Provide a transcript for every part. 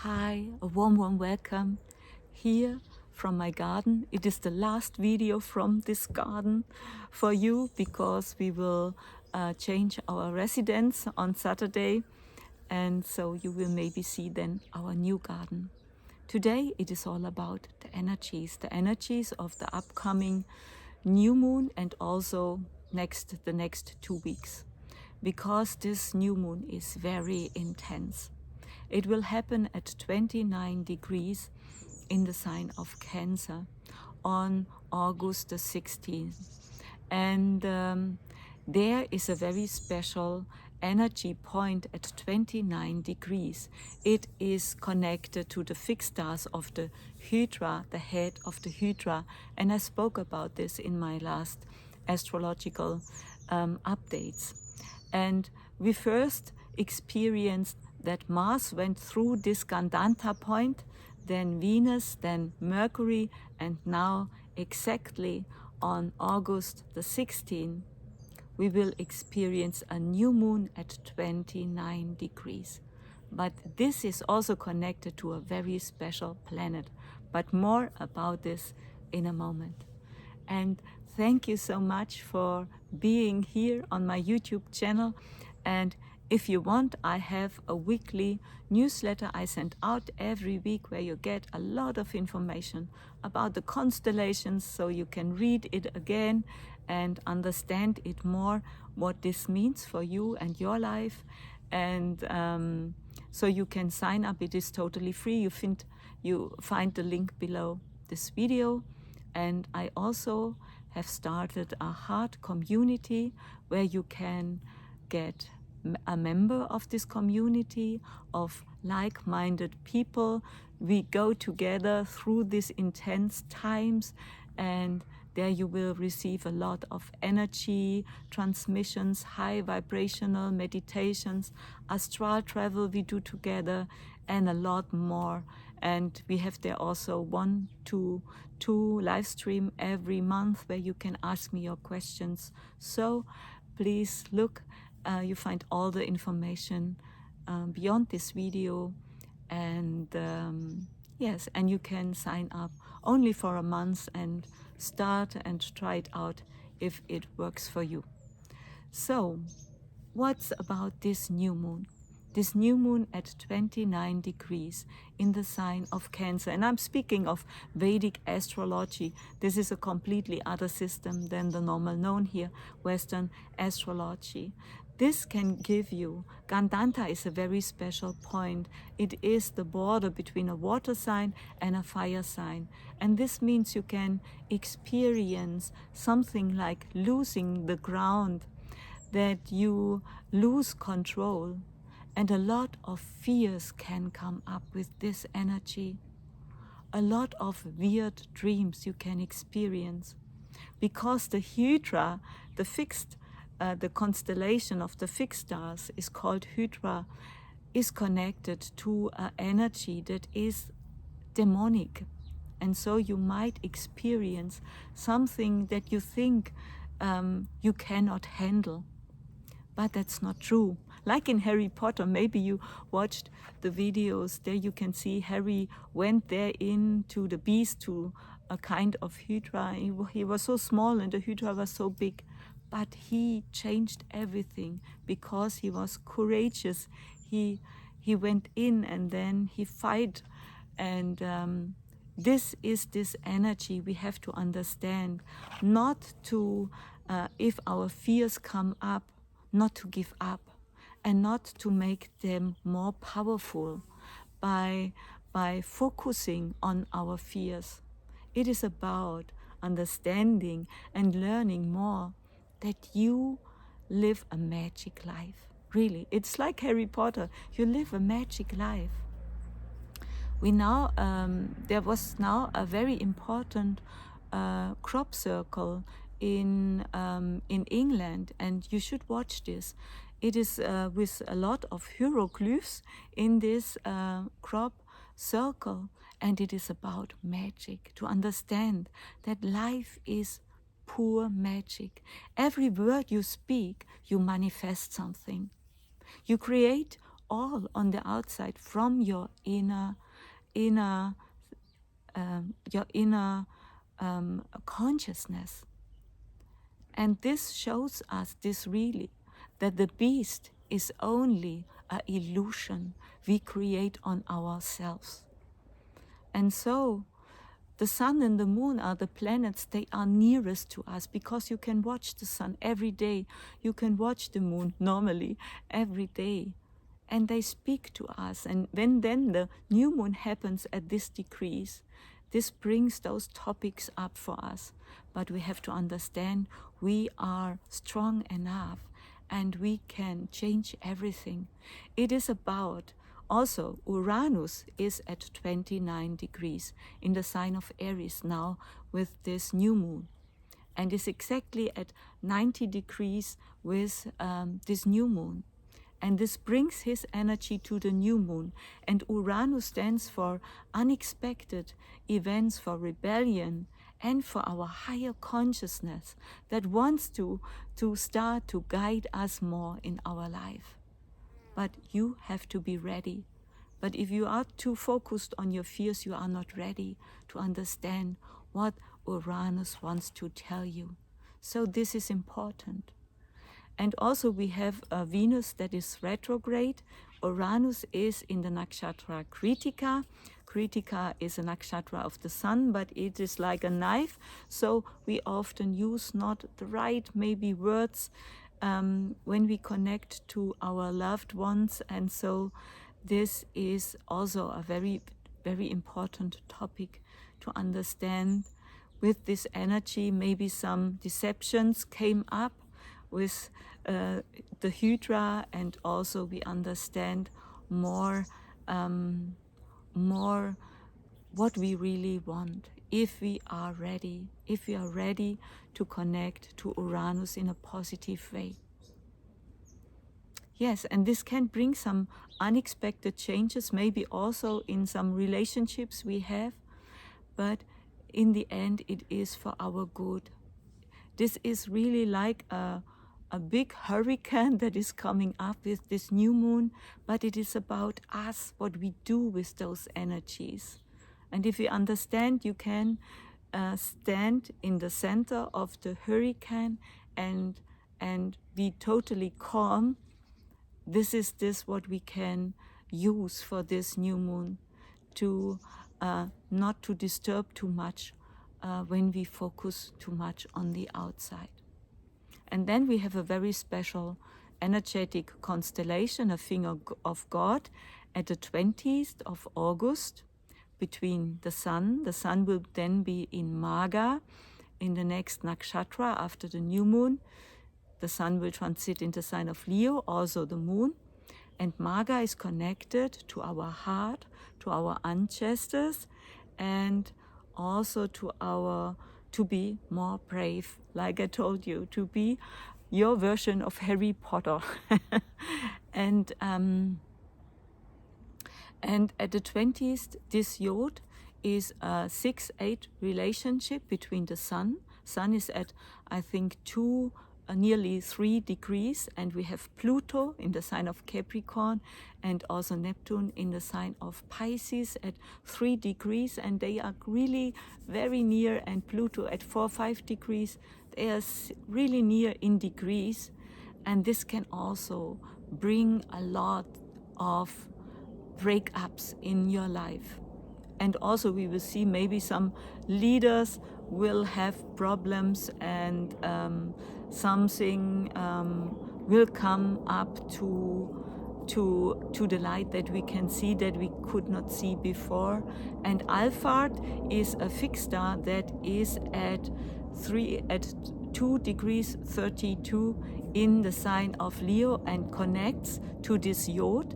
Hi, a warm welcome here from my garden. It is the last video from this garden for you because we will change our residence on Saturday, and so you will maybe see then our new garden. Today it is all about the energies of the upcoming new moon and also the next 2 weeks, because this new moon is very intense. It will happen at 29 degrees in the sign of Cancer on August the 16th. And there is a very special energy point at 29 degrees. It is connected to the fixed stars of the Hydra, the head of the Hydra. And I spoke about this in my last astrological updates. And we first experienced that Mars went through this Gandanta point, then Venus, then Mercury, and now exactly on August the 16th, we will experience a new moon at 29 degrees. But this is also connected to a very special planet. But more about this in a moment. And thank you so much for being here on my YouTube channel. And if you want, I have a weekly newsletter I send out every week where you get a lot of information about the constellations, so you can read it again and understand it more, what this means for you and your life. And so you can sign up. It is totally free. You find the link below this video. And I also have started a heart community where you can get a member of this community of like-minded people. We go together through these intense times, and there you will receive a lot of energy transmissions, high vibrational meditations, astral travel we do together, and a lot more. And we have there also 1 to 2 live stream every month where you can ask me your questions. So please look, you find all the information beyond this video. And yes, and you can sign up only for a month and start and try it out if it works for you. So what's about this new moon? This new moon at 29 degrees in the sign of Cancer. And I'm speaking of Vedic astrology. This is a completely other system than the normal known here, Western astrology. This can give you, Gandanta is a very special point. It is the border between a water sign and a fire sign. And this means you can experience something like losing the ground, that you lose control. And a lot of fears can come up with this energy. A lot of weird dreams you can experience. Because the Hydra, the constellation of the fixed stars is called Hydra, is connected to an energy that is demonic. And so you might experience something that you think you cannot handle. But that's not true. Like in Harry Potter, maybe you watched the videos, there you can see Harry went there into the beast, to a kind of Hydra. He was so small and the Hydra was so big. But he changed everything because he was courageous. He went in and then he fight. And this is this energy we have to understand. Not to, if our fears come up, not to give up and not to make them more powerful by focusing on our fears. It is about understanding and learning more that you live a magic life. Really, it's like Harry Potter. You live a magic life. There was now a very important crop circle in England, and you should watch this. It is with a lot of hieroglyphs in this crop circle, and it is about magic, to understand that life is pure magic. Every word you speak, you manifest something. You create all on the outside from your inner consciousness. And this shows us this really, that the beast is only an illusion we create on ourselves. And so the sun and the moon are the planets, they are nearest to us because you can watch the sun every day. You can watch the moon normally every day. And they speak to us. And when then the new moon happens at this decrease, this brings those topics up for us. But we have to understand we are strong enough and we can change everything. It is about, also Uranus is at 29 degrees in the sign of Aries now with this new moon, and is exactly at 90 degrees with this new moon. And this brings his energy to the new moon. And Uranus stands for unexpected events, for rebellion, and for our higher consciousness that wants to start to guide us more in our life. But you have to be ready. But if you are too focused on your fears, you are not ready to understand what Uranus wants to tell you. So this is important. And also we have Venus that is retrograde. Uranus is in the nakshatra Kritika. Kritika is a nakshatra of the sun, but it is like a knife. So we often use not the right maybe words when we connect to our loved ones. And so this is also a very, very important topic to understand. With this energy, maybe some deceptions came up with the Hydra, and also we understand more what we really want, if we are ready to connect to Uranus in a positive way. Yes, and this can bring some unexpected changes, maybe also in some relationships we have, but in the end it is for our good. This is really like a big hurricane that is coming up with this new moon, but it is about us, what we do with those energies. And if you understand, you can stand in the center of the hurricane and be totally calm. This is what we can use for this new moon, to not to disturb too much when we focus too much on the outside. And then we have a very special energetic constellation, a finger of God, at the 20th of August between the sun. The sun will then be in Maga, in the next nakshatra after the new moon. The sun will transit into the sign of Leo, also the moon. And Maga is connected to our heart, to our ancestors, and also to be more brave, like I told you, to be your version of Harry Potter. And at the 20th, this yode is a 6-8 relationship between the sun. Sun is at, I think, nearly 3 degrees, and we have Pluto in the sign of Capricorn and also Neptune in the sign of Pisces at 3 degrees, and they are really very near, and Pluto at 4-5 degrees, they are really near in degrees, and this can also bring a lot of breakups in your life. And also we will see maybe some leaders will have problems, and something will come up to the light that we can see that we could not see before. And Alphard is a fixed star that is at 2 degrees 32 in the sign of Leo and connects to this yode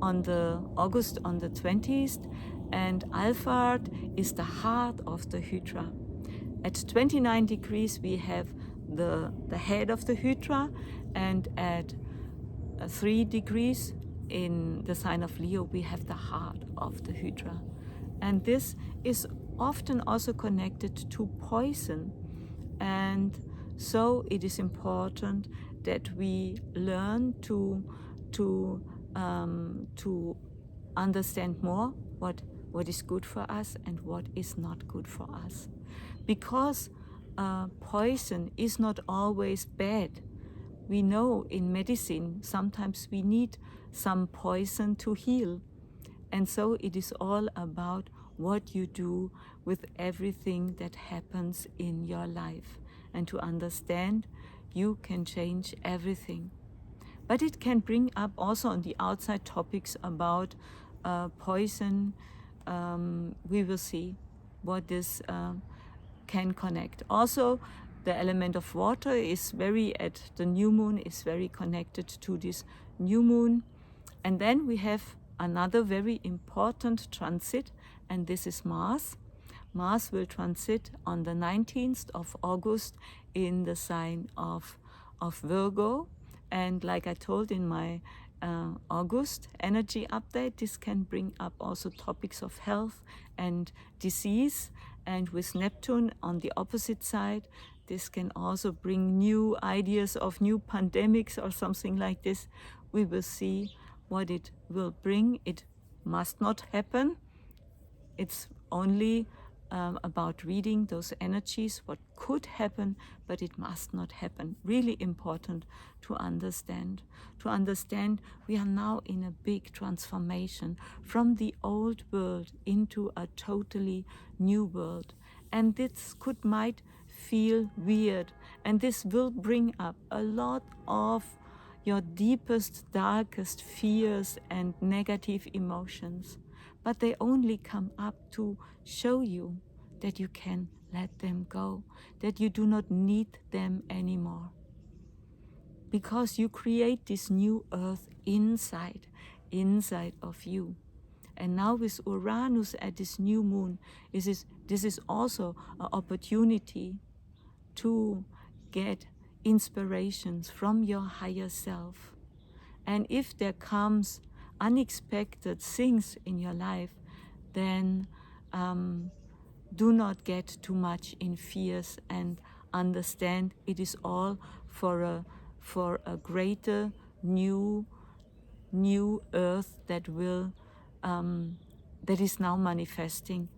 on the August on the 20th. And Alphard is the heart of the Hydra. At 29 degrees we have the head of the Hydra, and at 3 degrees in the sign of Leo we have the heart of the Hydra. And this is often also connected to poison. And so it is important that we learn to to understand more what is good for us and what is not good for us. Because poison is not always bad. We know in medicine sometimes we need some poison to heal. And so it is all about what you do with everything that happens in your life. And to understand, you can change everything. But it can bring up also on the outside topics about poison. We will see what this can connect. Also, the element of water is at the new moon is very connected to this new moon. And then we have another very important transit, and this is Mars. Mars will transit on the 19th of August in the sign of Virgo. And like I told in my August energy update, this can bring up also topics of health and disease. And with Neptune on the opposite side, this can also bring new ideas of new pandemics or something like this. We will see what it will bring. It must not happen. It's only about reading those energies, what could happen, but it must not happen. Really important to understand. To understand we are now in a big transformation from the old world into a totally new world. And this might feel weird, and this will bring up a lot of your deepest, darkest fears and negative emotions. But they only come up to show you that you can let them go, that you do not need them anymore. Because you create this new earth inside of you. And now with Uranus at this new moon, this is also an opportunity to get inspirations from your higher self. And if there comes unexpected things in your life, then do not get too much in fears and understand it is all for a greater new earth that is now manifesting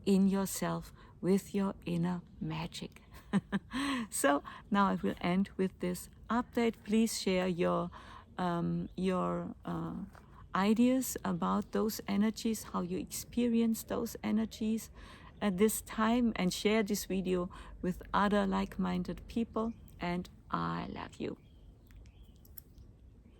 in yourself with your inner magic. So now I will end with this update. Please share your ideas about those energies, how you experience those energies at this time, and share this video with other like-minded people. And I love you.